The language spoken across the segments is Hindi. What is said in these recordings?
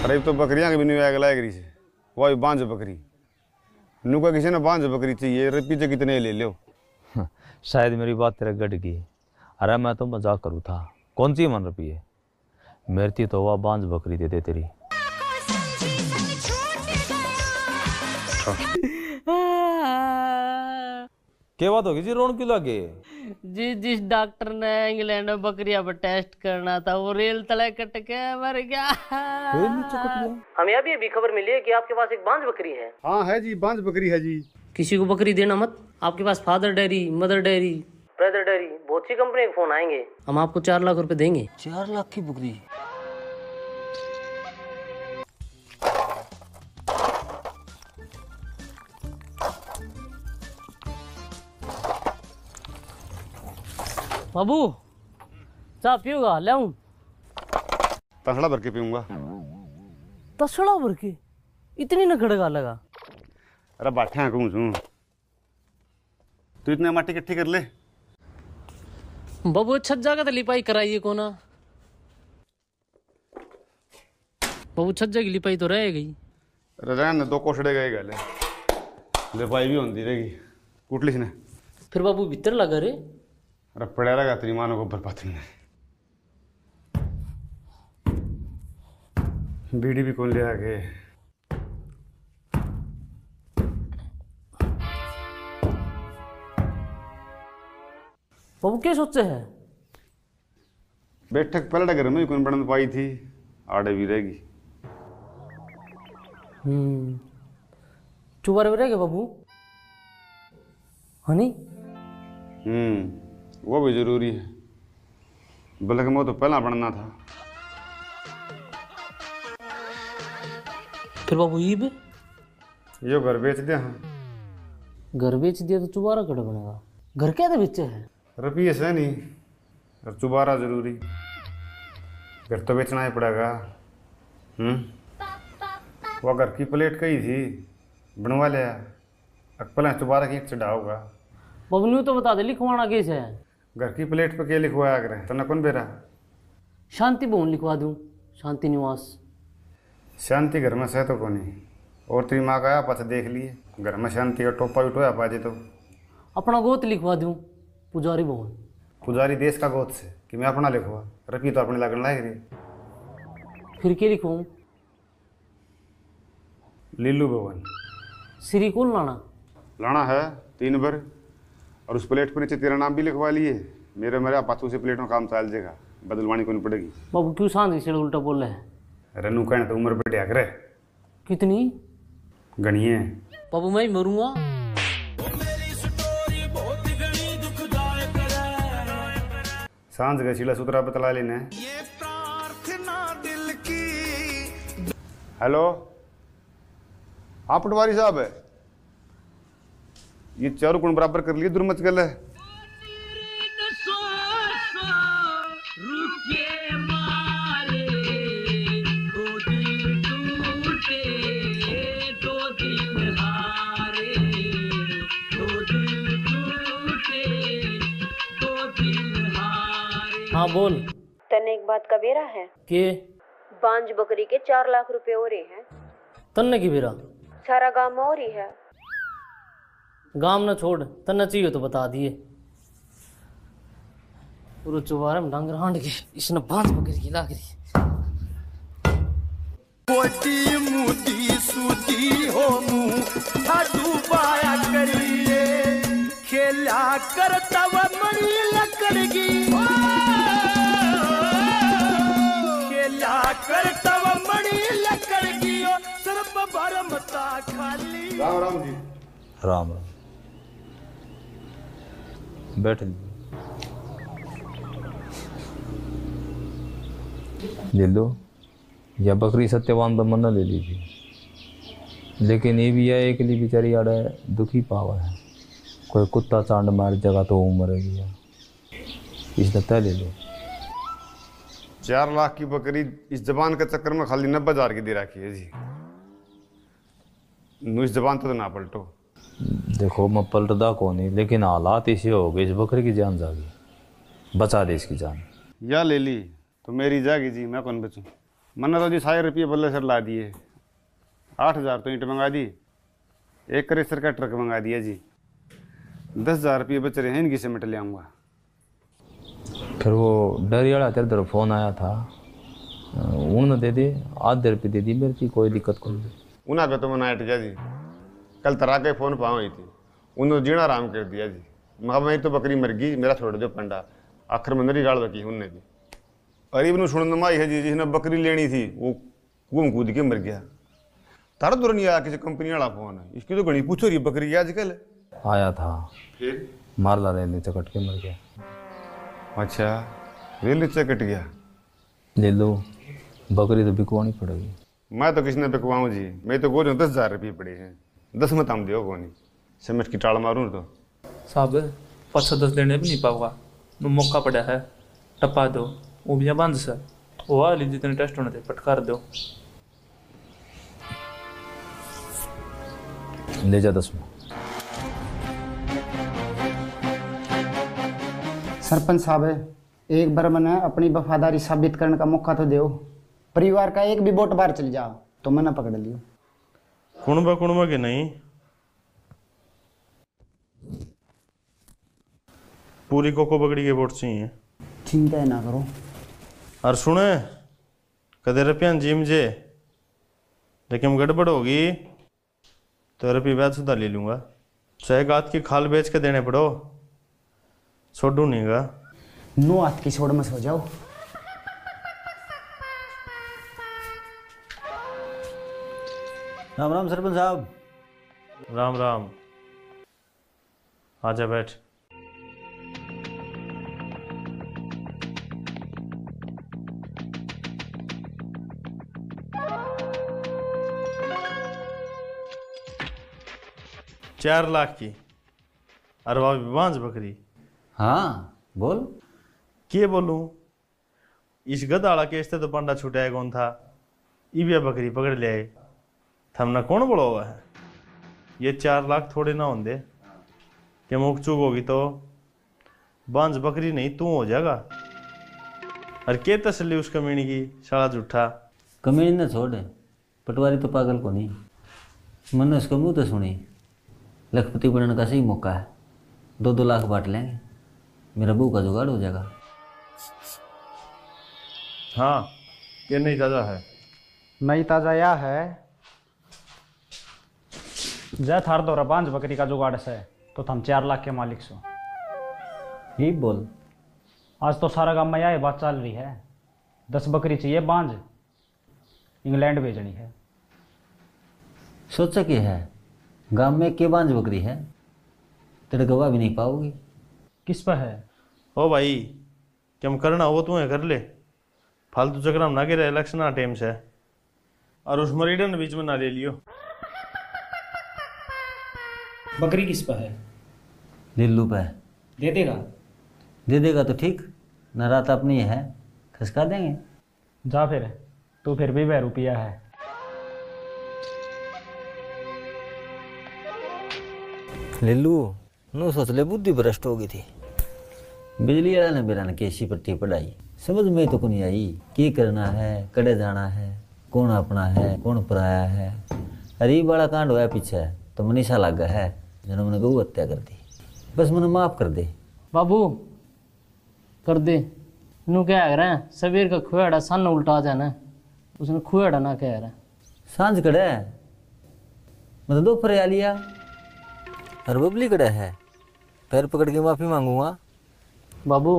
अरे तो बकरियां के भी नहीं आग लाएगी से वही बांझ बकरी नुका किसी ने बांझ बकरी चाहिए पीछे कितने ले लो। शायद मेरी बात तेरे गट गई। अरे मैं तो मजाक करूँ था, कौन सी मन रही है मेरी तो वह बांझ बकरी दे दे तेरी। क्या बात होगी जी, रोन क्यों लगे? जी जिस डॉक्टर ने इंग्लैंड में बकरियां पर टेस्ट करना था वो रेल तले कट के मर गया। हमें अभी खबर मिली है कि आपके पास एक बांझ बकरी है। हाँ है जी, बांझ बकरी है जी। किसी को बकरी देना मत। आपके पास father dairy, mother dairy, brother dairy, बहुत सी कंपनी के फोन आएंगे। हम आपको 4 लाख रुपए देंगे। 4 लाख की बकरी? बाबू चाय पियोगा? ले आऊं? तसड़ा भर के पीऊंगा। तसड़ा भर के? इतनी न खड़गा लगा। अरे बाठा कहूँ तू इतने माटी इकट्ठी कर ले। बाबू छज्जा का तो लिपाई कराइए को ना। बाबू छज्जा की लिपाई तो रह गई। रहने 2 कोसड़े गए गले लिपाई भी होती रहेगी कुटलिस ने। फिर बाबू भीतर लगा रे। अरे पड़ा रहेगा तेरी मानो को बर्बाद में। बीड़ी भी कौन ले आगे। बाबू क्या सोचे है? बैठक पहले घर में कौन बनने पाई थी, आड़े भी रहेगी। चुबारे में रहेगा बाबू, हनी? वो भी जरूरी है, बल्कि मैं तो पहला बनना था। फिर बाबू ये यो घर बेच दिया। हाँ घर बेच दिया तो चुबारा कट बनेगा। घर क्या बेचे है? रुपये से नहीं, और चुबारा जरूरी। घर तो बेचना ही पड़ेगा। वो घर की प्लेट कही थी बनवा लिया, पहले चुबारा की चढ़ा होगा। बाबू न्यू तो बता दे लिखवाना कैसे है? घर की प्लेट पे क्या लिखवाया करें तो न कौन बेरा? शांति भवन लिखवा दूं, शांति निवास। शांति घर में से तो कौन ही, और तेरी माँ का आया पास देख लिए घर में शांति का टोपा उठोया पाजे तो। अपना गोत लिखवा दूं, पुजारी भवन। पुजारी देश का गोत से कि मैं अपना लिखवा, रपी तो अपने लगन लायक रही। फिर क्या लिखवाऊं? लीलू भवन। श्री कौन लाना है 3 बार, और उस प्लेट पर नीचे तेरा नाम भी लिखवा लिए। मेरे पाथू से प्लेट में काम चल जाएगा, बदलवानी को नहीं पड़ेगी। बाबू क्यों सांझ से उल्टा बोल रहे हैं? रनू कहने तो उम्र बढ़िया करे। कितनी? गणिए बाबू मैं ही मरूंगा। सांझ का सीला सुतरा बतला लेने। हेलो, आप पटवारी साहब है? ये चारों गुण बराबर कर लिए, दुर्मत गल है। हाँ बोल। तने एक बात का बेरा है के? बांझ बकरी के 4 लाख रुपए हो रहे हैं। तन्ने की बेरा? सारा गांव में हो रही है। गांव न छोड़, तन्ने चाहिए तो बता दिए। पूरे चुबारे में डांगर हांड के इसने बांझ बकरी की लाग रही। कोटी मुदी सूती हो मुंह थाडू बाया करिए खेला करता व मरी लकड़गी खेला करता व मरी लकड़गी सर्प भरमता खाली। राम राम जी। राम राम, बैठ ले लो। या बकरी सत्यवान तो मन ले लीजिए, लेकिन ये भी है एक लिए बेचारी आड़ा दुखी पावा है। कोई कुत्ता चांड मार जगह तो वो मरेगी यार, इस दत्ता ले लो। 4 लाख की बकरी इस जबान के चक्कर में खाली 90,000 की दे रखी है जी। इस जबान तो ना पलटो। देखो मैं पलटदा को नहीं, लेकिन हालात ऐसे हो गए इस बकरी की जान जागी, बचा दे इसकी जान। या ले ली तो मेरी जागी जी, मैं कौन बचूं। मैंने तो जी 100 रुपये बल्ले सर ला दिए, 8,000 तो ईंट मंगा दी, 1 क्रेशर का ट्रक मंगा दिया जी, 10,000 रुपये बच रहे हैं, इनकी सीमेंट ले आऊँगा। फिर वो डरी वाला तेरे तरफ फ़ोन आया था, उन्होंने दे दी, आधे रुपये दे दी मेरे की, कोई दिक्कत को नहीं। उन्हें पे तो मैं नाइट गया जी, कल तरह के फ़ोन पाँव हुई थी, उन्होंने जीना आराम कर दिया जी। मैं मेरी तो बकरी मर गई, मेरा छोड़ दो पंडा, आखिर में नरी गाड़ बकी उनने भी। गरीब ने सुन माई है जी, जिसने बकरी लेनी थी वो घूम कूद के मर गया। तारा दूर नहीं आया किसी कंपनी वाला फोन है, इसकी तो घनी पूछो रही बकरी आजकल। आया था, फिर मारला रेल नीचे कट के मर गया। अच्छा, रेल नीचे कट गया। ले लो, बकरी तो बिकवानी पड़ेगी। मैं तो किसी ने बिकवाऊँ जी, मैं तो गोल 10,000 रुपये पड़े हैं, 10 में तम दो कोनी, समझ की टाल मारूँ तो साहब 5-10 देने भी नहीं पाऊंगा, मौका पड़ा है, टपा दो, वो भी बंद सर, वो वाली जितने टेस्ट होने थे पटकार दो। ले जा 10 में। सरपंच साहब, एक बार मैंने अपनी वफादारी साबित करने का मौका तो दो। परिवार का एक भी वोट बाहर चल जाओ तो मैंने पकड़ लियो। कुणबा के नहीं, पूरी कोको बकरी के वोट चाहिए। चिंता ना करो। और सुने, कदे रुपया जिम जे, लेकिन गड़बड़ होगी तो रुपये ब्याज सुधा ले लूँगा, चाहे गात की खाल बेच के देने पड़ो, छोड़ू नहीं गा। 9 हाथ की छोड़ में सो जाओ। राम राम सरपंच साहब। राम राम, आजा बैठ। चार लाख की अरवा बांझ बकरी। हाँ बोल। के बोलूं, इस गदाड़ा केस तो पंडा छुटाया कौन था, इबिया बकरी पकड़ ले आए, थमना कौन बोला हुआ है। ये 4 लाख थोड़े ना होंगे कि मुख चूक होगी तो बांझ बकरी नहीं तू हो जाएगा। और के तसली उस कमीनी की, साला झूठा। कमीनी ने छोड़, पटवारी तो पागल को नहीं, मैंने उसका मुंह तो सुनी। लखपति बनने का सही मौका है, 2-2 लाख बांट लेंगे, मेरा बहू का जुगाड़ हो जाएगा। हाँ, ये नहीं ताज़ा है। नहीं ताजा या है जय थार दो बांझ बकरी का जुगाड़ से तो हम 4 लाख के मालिक सो। ही बोल। आज तो सारा गांव में यह बात चल रही है, 10 बकरी चाहिए बांझ, इंग्लैंड भेजनी है। सोचा क्या है, गांव में के बांझ बकरी है, तेरे गवाह भी नहीं पाओगी। किस पर है? ओ भाई, क्या करना वो तुम्हें कर ले, फालतू चक्कर में ना गिरे, इलेक्शन आ टाइम से। और उस मरीडन बीच में ना ले लियो। बकरी किस पर है? लिल्लू पे। दे देगा? दे देगा तो ठीक, न रात अपनी है, खसका देंगे। जा फिर, तू फिर भी 2 रुपया है। लिल्लू नू सोच ले, बुद्धि भ्रष्ट हो गई थी। बिजली वाला ने मेरा केसी पट्टी पढ़ाई, समझ में तो नहीं आई की करना है, कड़े जाना है, कौन अपना है कौन पराया है। अरीब वाला कांड हुआ पीछे तो मनीषा लगा है, जिन्होंने मैंने गऊ हत्या कर दी, बस मैंने माफ कर दे। बाबू कर दे, नू क्या कह रहे हैं, सबेर का खुआड़ा सन उल्टा आ जाना, उसने खुआड़ा ना कह रहा है। सांझ कड़े मतलब दोपहर आ लिया, और बबली कड़े है, पैर पकड़ के माफी मांगूंगा। बाबू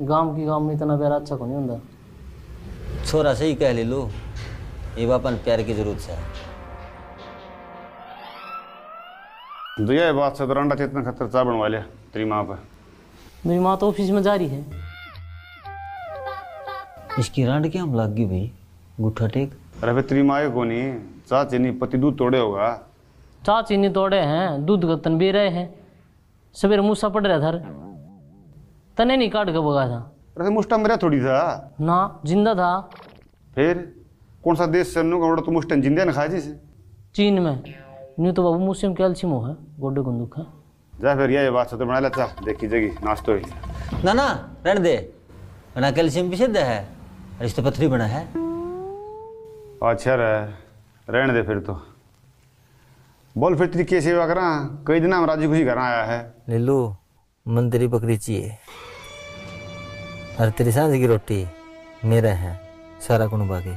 गांव की गांव में इतना प्यार अच्छा को नहीं होता। छोरा सही कह ले लो, ये बापन प्यार की जरूरत है। दुया बात से दौरान चेतना खतर चा बनवा लिया तेरी माँ पर। मेरी माँ तो ऑफिस में जा रही है। इसकी रांड क्या हम लग गई भाई, गुठा टेक। अरे तेरी माँ को नहीं, चा चीनी पति दूध तोड़े होगा। चा चीनी तोड़े हैं, दूध का तन भी रहे हैं, सवेरे मूसा पड़ रहा था, तने नहीं काट के भगा था। अरे मुस्टा मेरा थोड़ी था ना, जिंदा था। फिर कौन सा देश से तो मुस्टन जिंदा न खा जी से? चीन में। नहीं तो बाबू मुझसे कैल्शियम हो है, गोडे गुंदुक है। जा फिर ये बात से तो बना ले, चा देखी जगी नाश्तो ही ना ना रहने दे, बना कैल्शियम भी सिद्ध है, और इस तो पथरी बना है। अच्छा रहने दे फिर तो। बोल फिर तेरी क्या सेवा करा? कई दिन हम राजी खुशी घर आया है। लीलू मन तेरी बकरी चाहिए और तेरी सांझ की रोटी मेरे हैं सारा कुनबा के।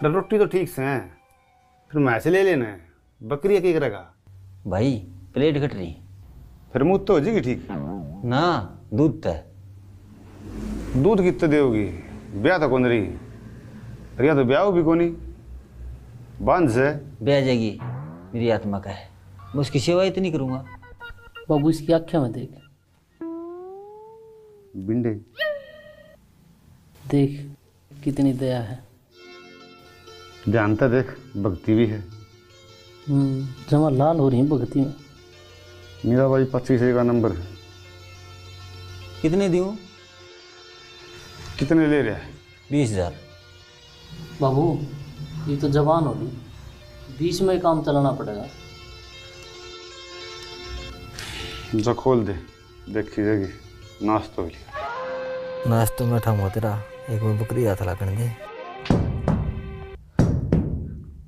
रोटी तो ठीक से है, फिर मैं ऐसे ले लेना है। बकरी क्या करेगा भाई? प्लेट घट रही फिर मुँह तो हो जाएगी ठीक ना। दूध तय दूध कितने देगी? ब्याह तो कौन रही रिया, तो ब्याह भी कोनी बांध से ब्याह जाएगी। मेरी आत्मा का है, मैं उसकी सेवा इतनी करूंगा। बाबू इसकी आँखें में देख, बिंडे देख कितनी दया है। जानता देख भक्ति भी है। जमा लाल हो रही है भक्ति में। मेरा भाई 25 का नंबर है। कितने दूं? कितने ले रहा है? 20,000। बाबू ये तो जवान होगी, 20 में काम चलाना पड़ेगा। जो खोल दे, देखी जाएगी। नाश्तो भी नाश्तो में ठम तेरा एक में बकरी हाथ लागण दे।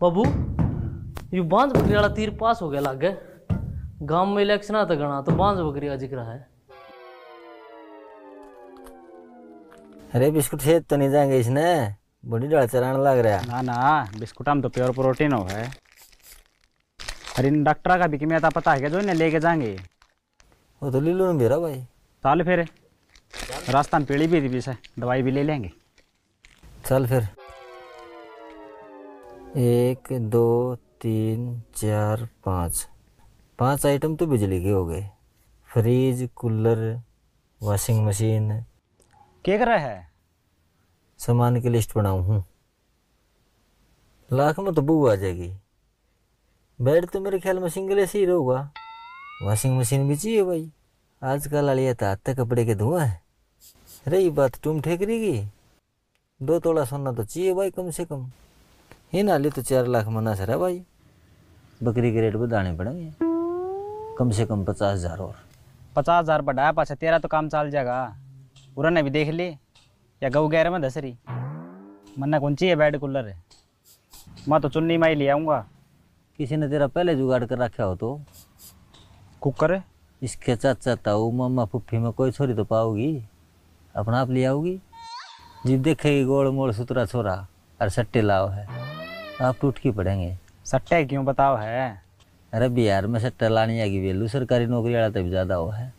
बाबू ये बांझ बकरी वाला तीर पास हो गया लागे। गांव में इलेक्शन आता गणा तो बांझ बकरी का जिक्र है। अरे बिस्कुट से तो नहीं जाएंगे इसने, बड़ी डाल चराने लग रहा। ना ना बिस्कुट हम तो प्योर प्रोटीन हो है। अरे इन डॉक्टर का भी कि मैं पता है क्या जो इन्हें लेके जाएंगे। वो तो लीलू ने मेरा भाई चल फिर रास्ता में पेड़ी भी थी पीछे, दवाई भी ले लेंगे। चल फिर 1 2 3 4 5 आइटम तो बिजली के हो गए। Fridge, cooler, washing machine. क्या कर रहा है? सामान की लिस्ट बनाऊँ हूँ। लाख में तो बू आ जाएगी। बेड तो मेरे ख्याल में सिंगल ऐसे ही रहूँगा। वॉशिंग मशीन भी चाहिए भाई, आजकल आलिया तो आते कपड़े के धुआं है। रही बात तुम ठेकरी की, 2 तोला सोना तो चाहिए भाई कम से कम। ये नाली तो 4 लाख मना सर है भाई। बकरी के रेट बढ़ाने पड़ेंगे कम से कम 50,000 और। 50,000 बढ़ाया पाछा तेरा तो काम चल जाएगा। पूरा ने भी देख ले या गऊ गैर में धसरी मन्ना कौन चाहिए बेड कूलर है। मैं तो चुन्नी माई ले आऊँगा। किसी ने तेरा पहले जुगाड़ कर रखा हो तो? कुकर इसके चाचा ताऊ मामा फुफ्फी में कोई छोरी तो पाओगी, अपना आप ले आओगी। जब देखेगी गोल मोड़ सुतरा छोरा और सट्टे लाओ है, आप टूट की पड़ेंगे। सट्टे क्यों बताओ है? अरे बिहार में सट्टा लानी आएगी वेलू, सरकारी नौकरी वाला तो भी ज़्यादा हो है।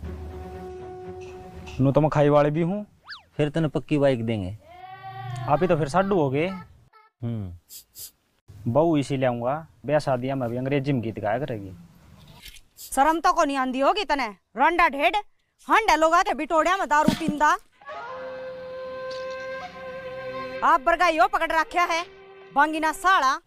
नू तो मैं खाई वाले भी हूँ। फिर तेने पक्की बाइक देंगे। आप ही तो फिर साडू हो गए। बहू इसी ले आऊँगा, ब्याह शादियाँ में भी अंग्रेजी में गीत गाया करेगी। शर्म तो को नहीं आंदी होगी तने। रंडा ढेड हंडा लोग आके बिटोड़िया में दारू पींदा। आप बरगाइयो पकड़ रखा है बांगिना साड़ा।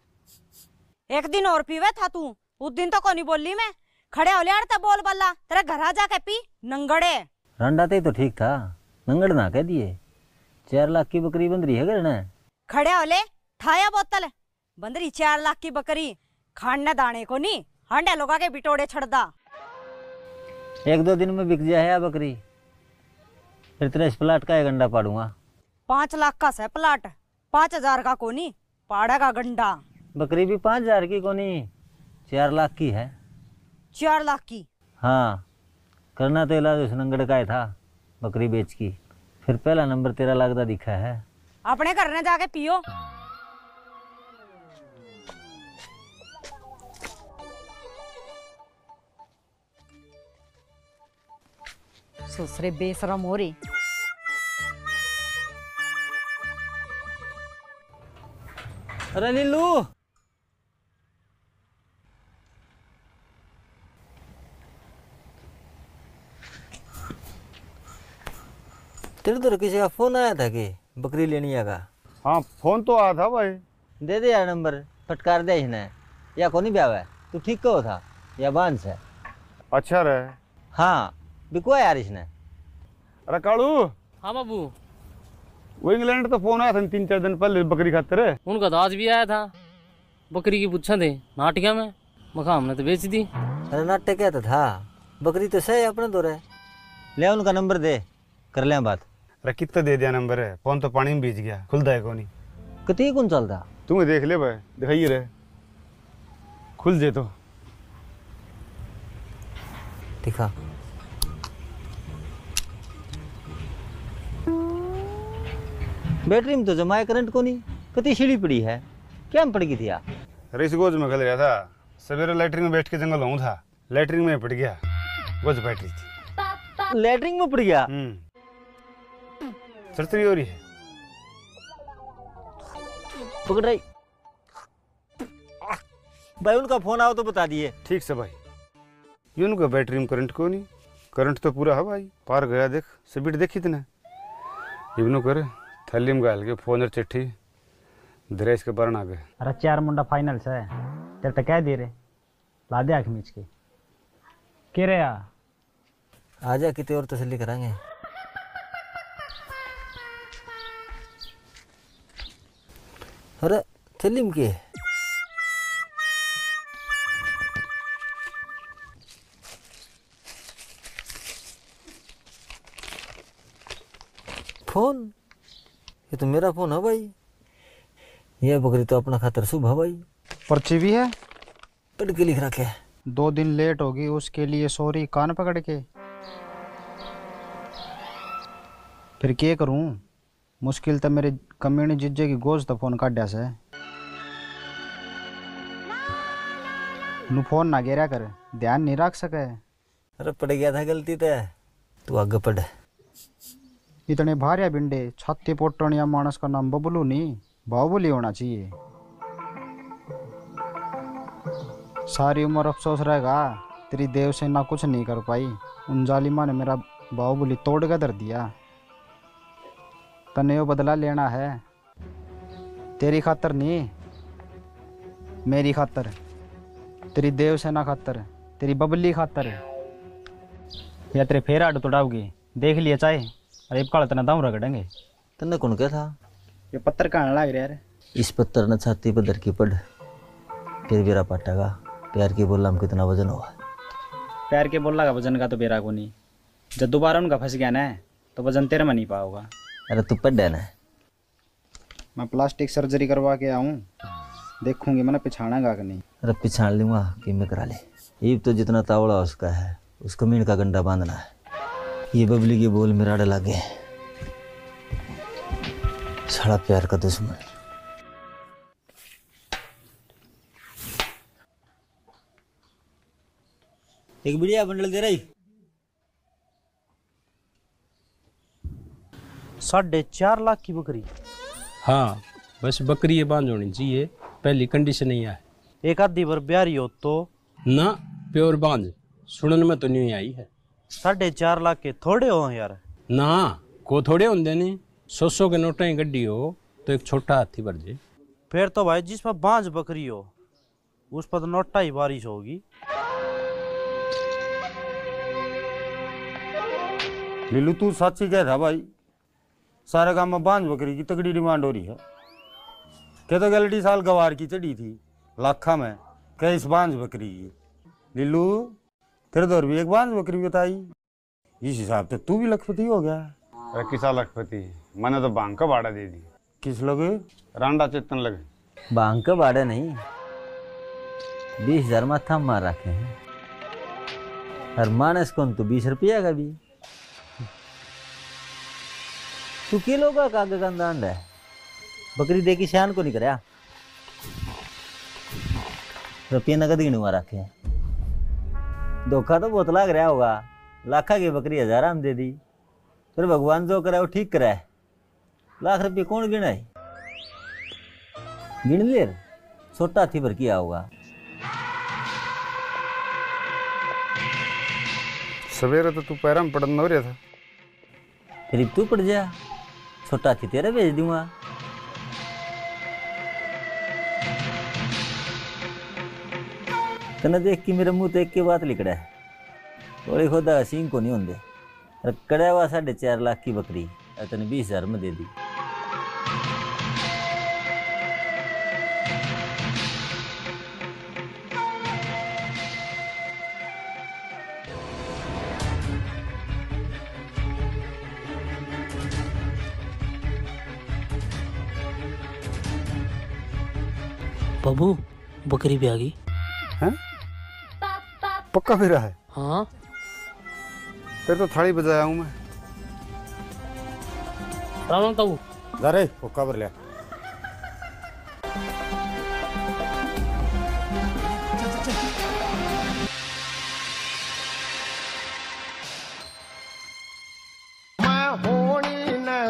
एक दिन और पीवे था तू, उस दिन तो को नहीं बोली मैं। खड़े हो लिया बोल बल्ला तेरे घर आ जाके पी नंगड़े। रंडा तो ठीक था, नंगड़ ना कह दिए। 4 लाख की बकरी बंदरी है घर। खड़े हो ले ठाया बोतल बंदरी 4 लाख की बकरी खाने दाने को नहीं, हंडे लोग आके बिटोड़े छड़दा। 1-2 दिन में बिक जाए है बकरी, फिर तेरे इस प्लाट का 1 गंडा पाड़ूंगा। 5 लाख का है प्लाट, 5,000 का कोनी पाड़ेगा गंडा। बकरी भी 5,000 की कोनी 4 लाख की है। 4 लाख की? हाँ, करना तो इलाज उस नंगड़ का ही था बकरी बेच की। फिर पहला नंबर 13 लाख का दिखा है। अपने घर ने जाके पियो। ससुरे बेशरम हो रही। अरे नीलू, तेरे तो किसी का फोन आया था कि बकरी लेनी आगा? हाँ फोन तो आया था भाई। दे दे यार नंबर, फटकार दे इसने। या कौन ब्याह है? तू ठीक कहो था या बांस है? अच्छा रहे। हाँ बिकवा यार इसने। अरे कालू। हाँ बाबू। वो इंग्लैंड तो फोन आया था 3-4 दिन पहले बकरी खातिर। उनका तो आज भी आया था। बकरी की पूछा थे नाटिका में, मखा हमने तो बेच दी। अरे नाटक क्या था, बकरी तो सही अपने दो रहे। ले उनका नंबर दे, कर ले बात। अरे कितना दे दिया नंबर है, फोन तो पानी में भीज गया, खुलता है को नहीं। कती कौन चलता तुम्हें देख ले भाई, दिखाइए रहे खुल जे तो दिखा। बैटरी में तो जमाए करंट को नहीं, कती सीढ़ी पड़ी है, क्या में पड़ गई थी यार? रेस गोज में खल रहा था, सवेरे लैटरिन में बैठ के जंगल हूँ था, लैटरिन में पड़ गया, गोज बैटरी थी। लैटरिन में पड़ गया? सरसरी हो रही है। पकड़ रही भाई, उनका फोन आओ तो बता दिए। ठीक से भाई, ये उनका बैटरी में करंट को नहीं, करंट तो पूरा है भाई, पार गया देख, स्पीड देखी इतना। इवनो कर थैली में गाल के फोन और चिट्ठी दरेज के बरन आ गए। अरे 4 मुंडा फाइनल से तेरे तो कह दे रहे ला दे आँख मीच के रे आ जा, कितने और तसल्ली करांगे। अरे थैली में के फोन, ये तो मेरा फोन है भाई। ये बकरी तो अपना खातर शुभ है भाई। पर्ची भी है, पढ़ के लिख रखे है। 2 दिन लेट होगी उसके लिए सॉरी, कान पकड़ के। फिर क्या करूं, मुश्किल तो मेरे कम्युनी जिज्जे की गोश्त तो फोन काटा से नु फोन ना गिरा कर, ध्यान नहीं रख सके। अरे पड़ गया था गलती तो, तू आगे पढ़। इतने भारिया बिंडे छाती पोटनिया मानस का नाम बबलू नहीं बाहुबली होना चाहिए। सारी उम्र अफसोस रहेगा, तेरी देव सेना कुछ नहीं कर पाई, उन जालिमा ने मेरा बाहुबली तोड़ कर धर दिया। तने वो बदला लेना है, तेरी खातर नहीं, मेरी खातर, तेरी देव सेना खातर, तेरी बबली खातर। या तेरे फेरा आड़ तोड़ाओगी, देख लिया चाहे। अरे काल तना दाम रगड़ेंगे। तन्ने कौन क्या था? ये पत्थर कहाँ लग रहा है? इस पत्थर ने छाती पर धर की पड़, फिर बेरा पाटेगा। प्यार की बोला हम कितना वजन हुआ? प्यार के बोला का वजन का तो बेरा को नहीं, जब दोबारा उनका फंस गया ना तो वजन तेरे में नहीं पाओगा। अरे तू पढ़ ना, मैं प्लास्टिक सर्जरी करवा के आऊँ, देखूंगी मैंने पिछाड़ेगा कि नहीं। अरे पिछाड़ लूँगा कि मैं करा ले। ईब तो जितना तावड़ा उसका है, उसको मीण का गंडा बांधना है। ये बबली के बोल मेरा डर लगे, साला प्यार का दुश्मन। एक बढ़िया बंडल दे रही। 4.5 लाख की बकरी? हाँ, बस बकरी ये बांध होनी चाहिए, पहली कंडीशन ही है। एक आधी बार ब्यारी हो तो ना, प्योर बांध सुनने में तो नहीं आई है। 4.5 लाख के थोड़े हो यार? ना, को थोड़े होंगे नहीं, 100 के नोटा ही गड्डी हो तो एक छोटा हाथी भर जाए। फिर तो भाई जिसमें बांझ बकरी हो उस पर तो नोटा ही बारिश होगी। लीलू तू सच्ची कह था भाई, सारे गांव में बांझ बकरी की तगड़ी डिमांड हो रही है। क्या तो गलती साल गवार की चढ़ी थी लाखा में, क्या इस बांझ बकरी की। लीलू तेरे दौर भी एक बांझ बकरी बताई, इस हिसाब से तू भी लखपति हो गया। अरे किसा लखपति, मैंने तो बांग का बाड़ा दे दी। किस लगे? रांडा चेतन लगे। बांग का बाड़ा नहीं, 20,000 माथा मार रखे हैं। और मानस कौन तो 20 रुपया का भी। तू किलो का कागज का दांड है, बकरी दे की शान को नहीं कराया। रुपये नगद गिनवा रखे हैं। धोखा तो बहुत लग रहा होगा, लाखा की बकरी 1000 हम दे दी, फिर भगवान जो कराए वो ठीक कराए। लाख रुपये कौन गिनाए? गिन ले, छोटा हाथी भर किया होगा। सवेरे तो तू पैरा में पड़न हो रहा था, फिर तू पड़ जा, छोटा हाथी तेरा भेज दूंगा। तना देख के मेरे मुंह तो एक के बात लिखड़ा है, थोड़ी खुदा सींग को नहीं होंगे। कड़ा हुआ 4.5 लाख की बकरी तने 20,000 में दे दी। बाबू बकरी भी आ गई हैं? पक्का फिरा है? हाँ फिर तो थाली बजाया हूँ मैं। राम ताऊ अरे पक्का भर लिया।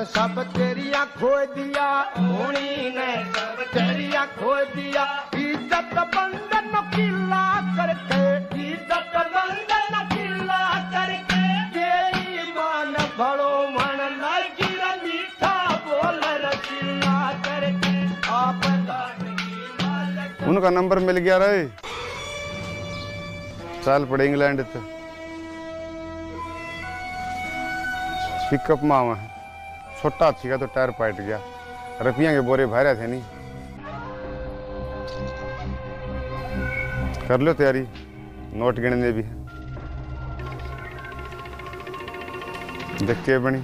सब तेरिया खो दिया, होनी ने सब तेरिया खो दिया। इज्जत बंधन किला करके, इज्जत बंधन किला करके, तेरी मान भड़ो मन लगी मीठा बोल रसीला करके। आप उनका नंबर मिल गया रे, चल पड़े इंग्लैंड ते पिकअप में आवा है। छोटा हाथी का तो टायर पाट गया, रुपया के बोरे भरे थे नहीं। कर लो तैयारी, नोट गिनने भी है। देख के बनी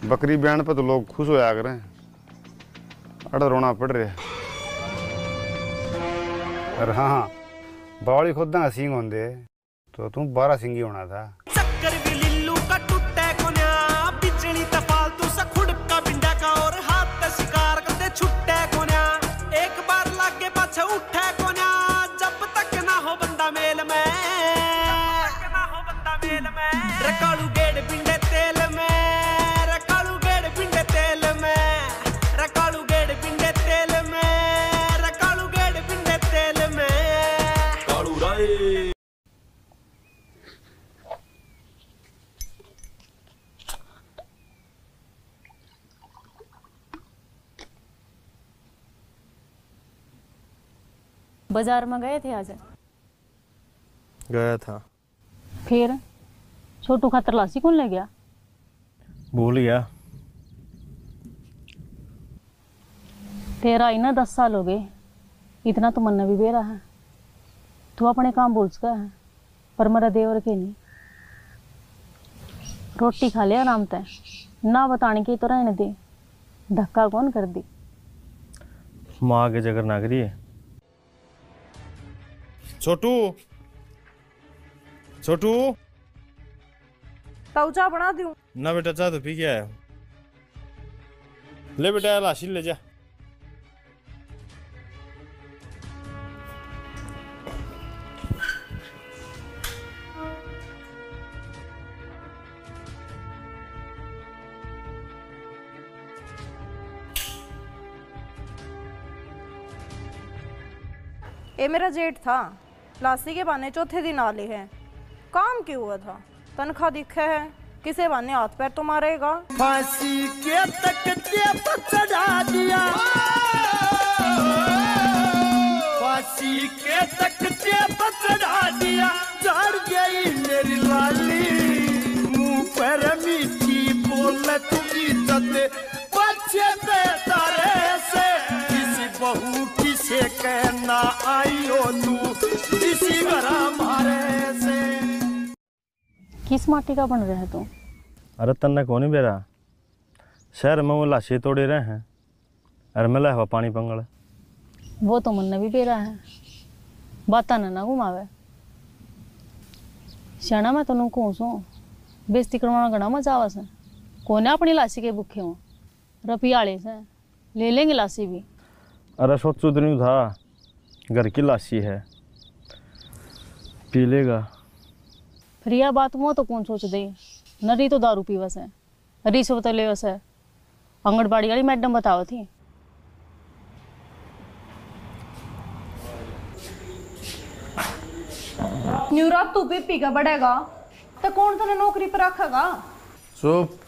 बकरी बयान पर तो लोग खुश हो जा रहे हैं, अड़ रोना पड़ रहा है। अरे हाँ बावली खुद ना सिंह होंगे तो तुम 12 सिंगी होना था। चक्कर भी लिल्लू का टूटे कोन्या, बिजली तफालतू सा खुड़का बिंडा का और हाथ शिकार करते छुट्टे कोन्या। एक बार लागे पाछे उठे कोन्या, जब तक ना हो बंदा मेल में, रकालू गेड़ बिंडे तेल में, रकालू गेड़ बिंडे तेल में, रकालू गेड़ बिंडे तेल में, रकालू गेड़ बिंडे तेल में। कालू राय बाजार में गए थे आज? गया था। फिर छोटू खातर लासी कौन ले गया? भूल गया। तेरा इना 10 साल हो गए, इतना तो मन भी बेरा है। तू अपने काम भूल चुका है, पर मेरा देवर के नहीं। रोटी खा ले आराम से, ना बताने की तो रहने दे, धक्का कौन कर दी। माँ आगे जगर ना करिए। छोटू छोटू ताऊ चाय बना दूं? ना बेटा चाय तो पी के आया हूँ। ले बेटा लाशी ले जा। ये मेरा जेठ था, लासी के बहाने चौथे दिन आले हैं। काम क्यों हुआ था? तनख्वाह दिखे है, किसे बहाने हाथ पैर तो मारेगा। फांसी के तकते पर चढ़ा दिया, फांसी के तकते पर चढ़ा दिया। चढ़ गई मेरी लाली, मुंह पर मीठी बोल तू इज्जत बच्चे पे तारे से। किसी बहू किसे कहना आइयो तू, किसी घरा मारे से। किस माटी का बन रहा है तू? अरे तन्ने कौन ही बेरा, शहर में वो लाशें तोड़े रहे हैं, अरे मिला हुआ पानी पंगल। वो तो मन भी बेरा है, बाता ना घुमावे। श्याना मैं तेन कहूँ सो, बेइज्जती करवाना घना मजा आवा से। कोने अपनी लाशी के भूखे हो, रपियाले से ले लेंगे लाशी भी। अरे सोचो तो नहीं था, घर की लाशी है, पी लेगा। फिर यह बात वो तो कौन सोच दे, नरी तो दारू पीवा से, रिश्वत ले वसे। आंगनबाड़ी वाली मैडम बताओ थी। न्यूरात तू भी पी का बढ़ेगा तो कौन तेने नौकरी पर रखेगा? चुप।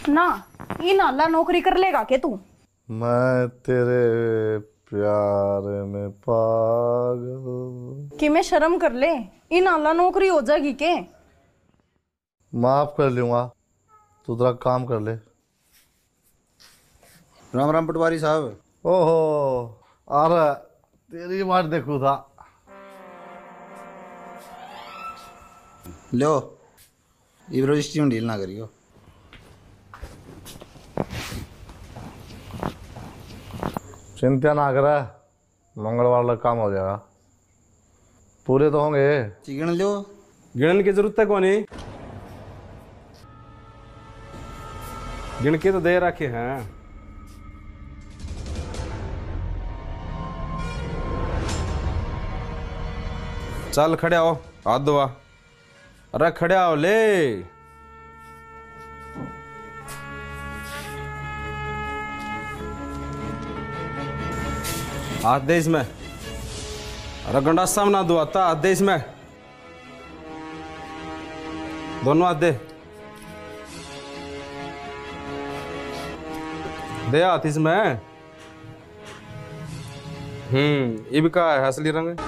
ना ये नाला नौकरी कर लेगा के तू? मैं तेरे प्यार में पागल। कि मैं शर्म कर ले, ये नाला नौकरी हो जाएगी के? माफ कर लूंगा, तू जरा काम कर ले। राम राम पटवारी साहब। ओहो अरे तेरी बात देखू था। लो ये रजिस्ट्री में डील ना करियो। चिंता ना करे, मंगलवार तक काम हो जाएगा। पूरे तो होंगे। गिन लो। गिनने की जरूरत है कोनी, गिन के तो दे रखे हैं। चल खड़े आओ, हाथ धोआ। अरे खड़े आओ ले। हाथ दे इसमें। अरे गंडासा में ना धोआता, हाथ दे इसमें। दोनों हाथ दे। दे हाथ इसमें। ये भी का है असली रंग।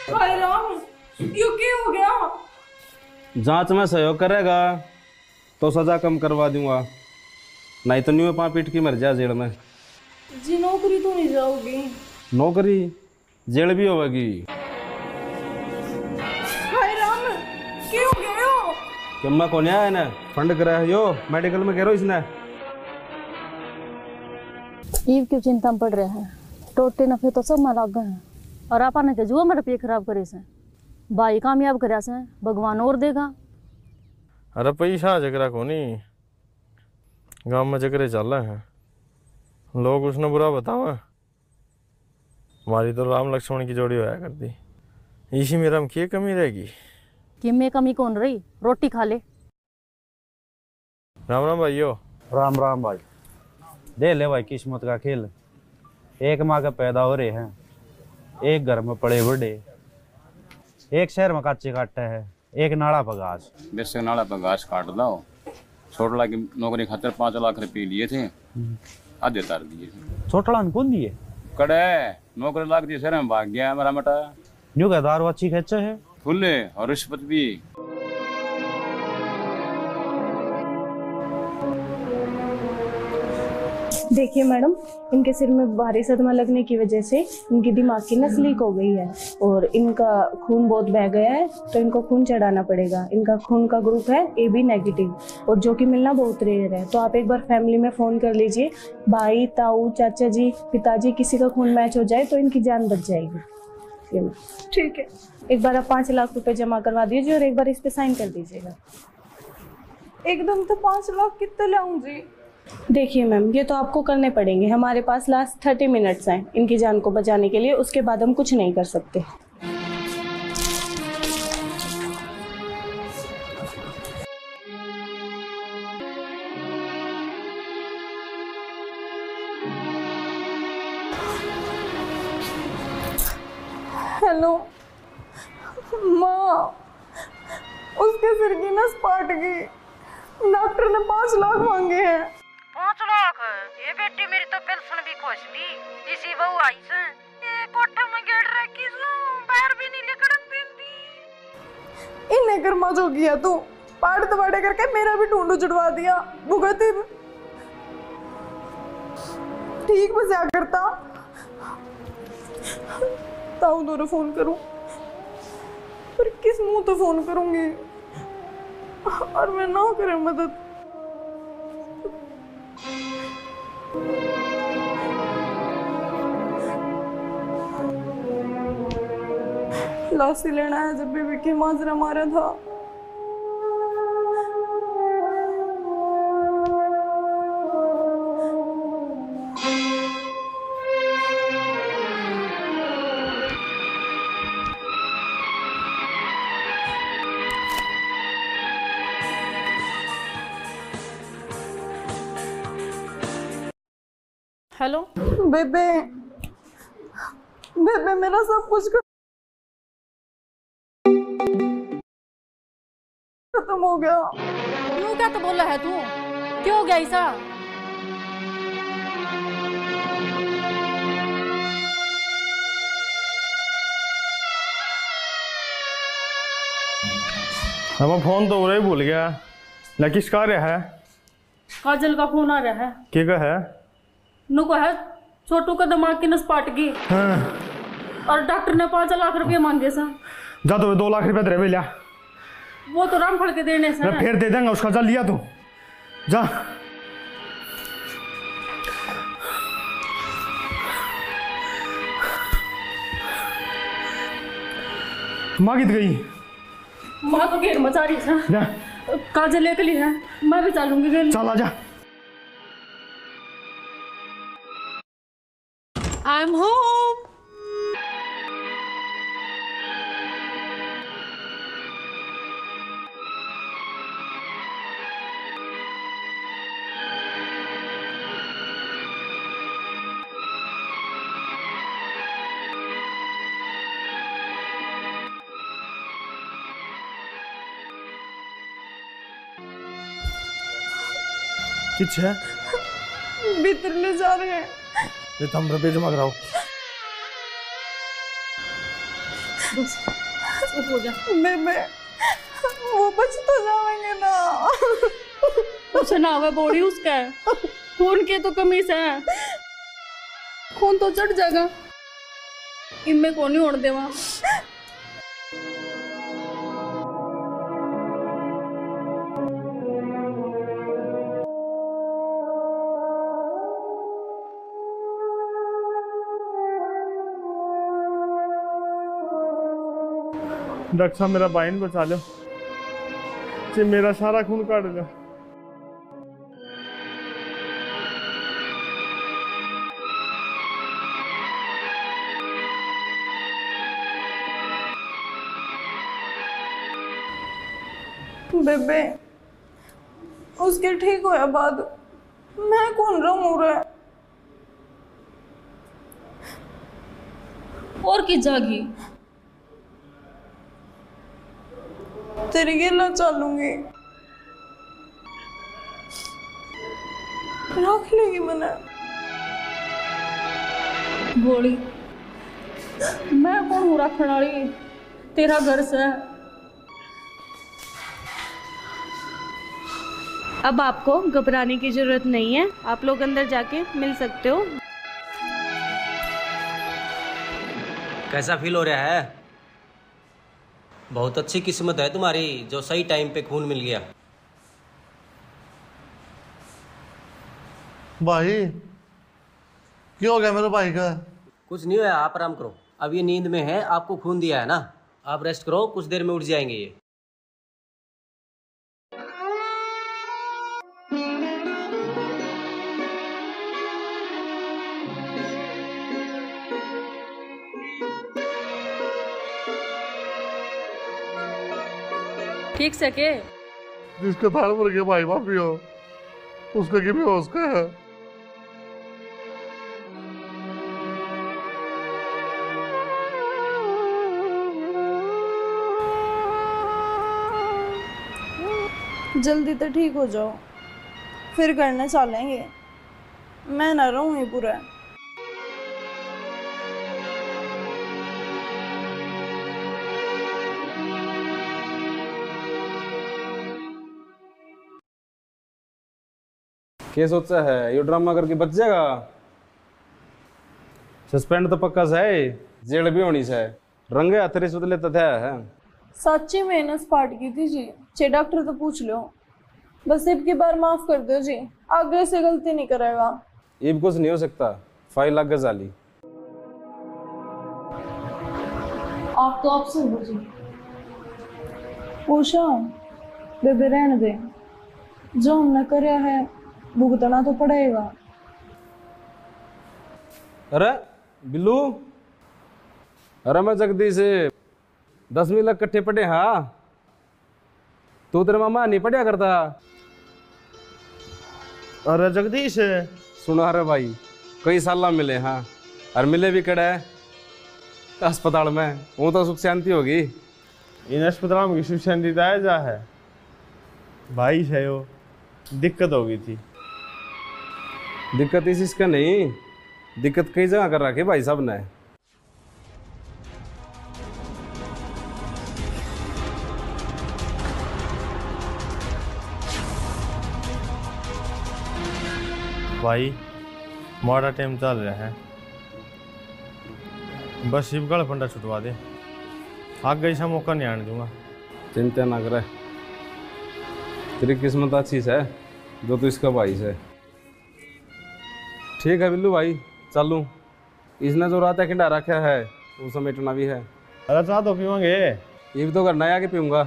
हाय राम, क्यों हो गया? जांच में सहयोग करेगा तो सजा कम करवा दूंगा, नहीं तो न्यू पाँ पीट की मर जा जेल में। जी नौकरी तो नहीं जाओगी? नौकरी जेल भी होगी। हाय राम, क्यों हो गया यो? क्यों कौन आया ना फंड करा है यो मेडिकल में कह रहा इसने। ईव क्यों चिंता में पड़ रहा है? टोटे नफे तो सब में लग गए हैं और आपा ने के जुआ मेरे पे खराब करे से। भाई कामयाब करया से भगवान और देगा। अरे पैसा जगरा कोनी, गांव में जगरे चल रहे हैं, लोग उसने बुरा बतावा। हमारी तो राम लक्ष्मण की जोड़ी होया करती, इसी में राम की कमी रहेगी? कि में कमी कौन रही, रोटी खा ले। राम राम भाइयों। राम राम भाई। दे ले भाई किस्मत का खेल। एक माँ का पैदा हो रहे हैं, एक घर में पड़े बड़े, एक शहर में काचे काटते है, एक नाड़ा पर घास। वैसे नाड़ा पर घास काट दो। छोटला की नौकरी खातिर 5 लाख रुपये लिए थे, आधे तार दिए। छोटला ने कौन दिए? कड़े नौकरी लाग दी, शहर में भाग गया मेरा मटा। न्यू का दारू अच्छी खेचे है, फुल्ले और रिश्वत भी। देखिए मैडम, इनके सिर में भारी सदमा लगने की वजह से इनकी दिमाग की नस लीक हो गई है और इनका खून बहुत बह गया है, तो इनको खून चढ़ाना पड़ेगा। इनका खून का ग्रुप है AB नेगेटिव और जो कि मिलना बहुत रेयर है। तो आप एक बार फैमिली में फ़ोन कर लीजिए, भाई, ताऊ, चाचा जी, पिताजी, किसी का खून मैच हो जाए तो इनकी जान बच जाएगी। ठीक है, एक बार आप 5 लाख रुपए जमा करवा दीजिए और एक बार इस पे साइन कर दीजिएगा। एकदम तो 5 लाख कितने लाऊं जी? देखिए मैम, ये तो आपको करने पड़ेंगे। हमारे पास लास्ट 30 मिनट्स हैं इनकी जान को बचाने के लिए, उसके बाद हम कुछ नहीं कर सकते। हेलो माँ, उसके सिर की नस पाट गई, डॉक्टर ने 5 लाख मांगे हैं। 5 लाख? ये बेटी मेरी तो पेंशन भी खुश भी, इसी बहू आई से ये कोठे में गेड़ रखी सो, बाहर भी नहीं निकलन देती। इन्हें कर्मा जो किया तू, पाड़ दबाड़े करके मेरा भी ढूंढो जुड़वा दिया। भुगती ठीक बस क्या करता। ताऊ दोनों फोन करूं, पर किस मुंह तो फोन करूंगी और मैं ना करे मदद। लाशी लेना है जब भी विक्की माजरा मारा था। हेलो बेबे, बेबे मेरा सब कुछ खत्म हो गया। क्यों, क्या तो बोला है तू? क्यों हो गया ऐसा? हम फोन तो उरे भूल गया। ना किस कार्य है? काजल का फोन आ रहा है। क्या का है? नुको है छोटू का दिमाग की नस पाट गई। हाँ। और डॉक्टर ने 5 लाख रुपए मांगे सा। जा तो 2 लाख रुपए तेरे लिया। वो तो राम फड़ के देने से मैं फिर दे देंगे उसका। जा लिया तू जा। माँ कित गई? माँ तो घेर मचा रही है। काजल अकेली है, मैं भी चलूंगी। चल आजा। I'm home. किच है? भीतर ले जा रहे हैं। ये तो हम रुपये जमा कराओ। हो जा। बेबे वो बच तो जाएंगे ना। कुछ ना हुआ, बॉडी उसका है। खून की तो कमी से है। खून तो चढ़ जाएगा, इनमें कौन ही उड़ देवा। डॉक्टर साहब मेरा बाइन बचा लो जी, मेरा सारा खून काट लो। बेबे उसके ठीक होया बाद मैं कौन रहूं रे? और की जागी तेरी गिला चलूंगी। रख लेगी मैंने। बोली मैं कौन हूँ रखने वाली? तेरा घर से। अब आपको घबराने की जरूरत नहीं है, आप लोग अंदर जाके मिल सकते हो। कैसा फील हो रहा है? बहुत अच्छी किस्मत है तुम्हारी जो सही टाइम पे खून मिल गया। भाई क्या हो गया मेरे भाई का? कुछ नहीं हुआ, आप आराम करो। अब ये नींद में है, आपको खून दिया है ना, आप रेस्ट करो, कुछ देर में उठ जाएंगे ये। ठीक से के जिसका थाल मर गया भाई माफी हो, उसका क्या भी होश का है? जल्दी तो ठीक हो जाओ, फिर करने चलेंगे। मैं ना रहूँ ये पूरा। क्या सोचा है? ये ड्रामा करके बच जाएगा? सस्पेंड तो पक्का से है, जेल भी होनी से। रंगे हथेरे से लेता था है। सच्ची मैंने स्पार्ट की थी जी। चे डॉक्टर तो पूछ लो, बस इब की बार माफ कर दो जी, आगे से गलती नहीं करेगा। इब कुछ नहीं हो सकता, फाइल लग गजाली। आप तो अफसर हो जी। उषा बेबे रहने दे, जो हमने करया है भुगतना तो पड़ेगा। अरे बिल्लू, अरे मैं जगदीश 10वीं लग इकट्ठे पढ़े। हाँ तू तेरे मामा नहीं पढ़िया करता? अरे जगदीश सुना रे भाई, कई साल मिले। हाँ और मिले भी कड़ा है अस्पताल में, वो तो सुख शांति होगी। इन अस्पताल में सुख शांति जा है भाई है, वो दिक्कत हो गई थी। दिक्कत इसका नहीं, दिक्कत कई जगह कर रखी भाई साहब ने। भाई माड़ा टाइम चल रहा है, बस शिवगढ़ फंडा छुटवा दे, आगे ऐसा मौका नहीं आने दूंगा। चिंता ना करे, तेरी किस्मत अच्छी है जो तू इसका भाई है। ठीक है बिल्लू भाई, चलूँ। इसने जो रात खिंडा रखा है वो समेटना भी है। अरे चाह तो पीवांगे, ये भी तो करना है, आके पीऊँगा।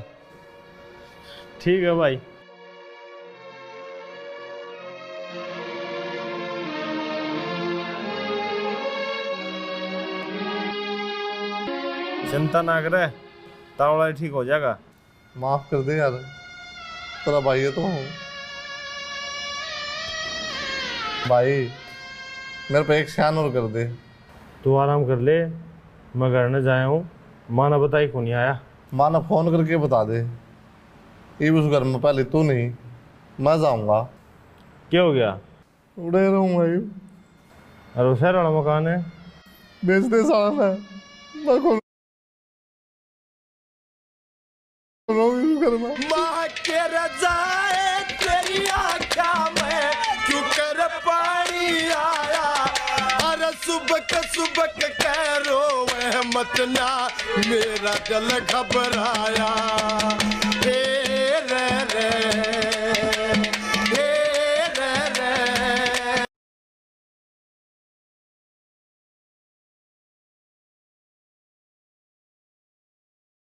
ठीक है भाई। चिंता ना करे, तावड़ा ठीक हो जाएगा। माफ कर दे यार, तेरा भाई है तो हूँ। भाई मेरे पे एक शान और कर दे। तू आराम कर ले, मैं घर न जाया हूँ, माँ ने बताई क्यों नहीं आया। माँ ने फोन करके बता दे, ये उस घर में पहले तू नहीं, मैं जाऊँगा। क्या हो गया? उड़े रहूँ भाई। अरे शहर वाला मकान है, बेच दे साला है, मैं खोल माँ के रजाए तेरी आँखा में क्यों कर पानी आया, अरे सुबह कह रो मत ना, मेरा दिल घबराया।